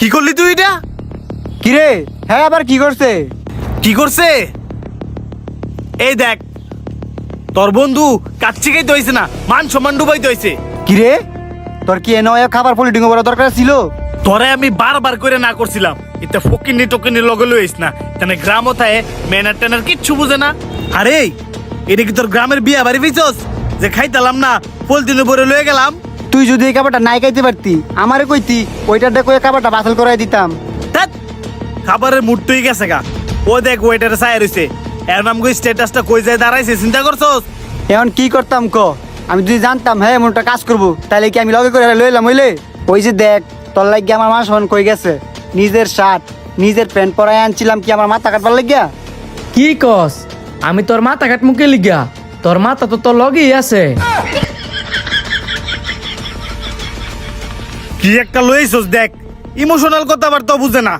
কি করলি তুই এটা? কিরে হ্যাঁ আবার কি করছে? কি করছে? এই দেখ, তোর বন্ধু কাচ্চি খাইতে হয়েছে না, মান সম্মান ডুবাইতে হয়েছে। কিরে তোর কি এনে খাবার পলিটিং করা দরকার ছিল? তোরে আমি বারবার করে না করছিলাম, এটা ফকিনি টকিনি লগে লইস না, এখানে গ্রাম ওথায় ম্যানার ট্যানার কিচ্ছু বুঝে না। আরে এটা কি তোর গ্রামের বিয়া বাড়ি পেয়েছস যে খাইতালাম না পলিথিনে ভরে লয়ে গেলাম? তুই যদি এই খাবারটা নাই খাইতে পারতি আমারে কইতি, ওইটার দেখো এই খাবারটা বাতিল করাই দিতাম। ধ্যাৎ, খাবারের মুড তুই গেছে গা। ও দেখ ওয়েটারে চায় রইছে, এর নাম কই স্ট্যাটাসটা কই যায় দাঁড়াইছে, চিন্তা করছস? এখন কি করতাম ক? আমি যদি জানতাম হ্যাঁ এমনটা কাজ করবো তাহলে কি আমি লগে করে লইলাম হইলে? ওই যে দেখ তোর লাগিয়া আমার মা সমান কই গেছে, নিজের শার্ট নিজের প্যান্ট পরাই আনছিলাম কি আমার মাথা কাটবার লাগিয়া? কি কস? আমি তোর মাথা কাট মুখে লিগা, তোর মাথা তো তোর লগেই আছে। কি একটা লইছস দেখ, ইমোশনাল কথাবার্তা বুঝে না।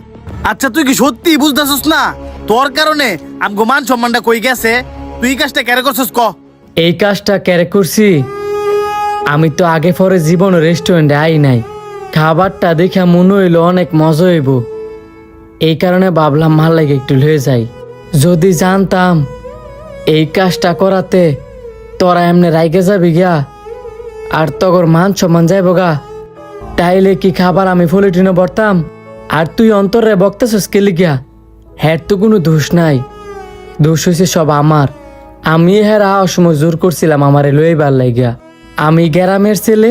আচ্ছা তুই কি সত্যি বুঝতেছস না তোর কারণে আমগো মান সম্মানটা কই গেছে? তুই এই কাজটা কেন করছস ক? এই কাজটা কেরে করছি? আমি তো আগে পরে জীবন রেস্টুরেন্টে আই নাই, খাবারটা দেখে মনে হইলো অনেক মজা হইব, এই কারণে ভাবলাম ভাল লাগে একটু লয়ে যাই। যদি জানতাম এই কাজটা করাতে তোরা এমনি রাইগে যাবি গা আর তগর মান সম্মান যাইব গা, তাইলে কি খাবার আমি ফলিটিনে ভরতাম? আর তুই অন্তরে বক্তাছস কে লিগা? হ্যার তো কোনো দোষ নাই, দোষ হয়েছে সব আমার। আমি হ্যাঁ অসময় জোর করছিলাম আমারে লইবার লাগিয়া। আমি গ্রামের ছেলে,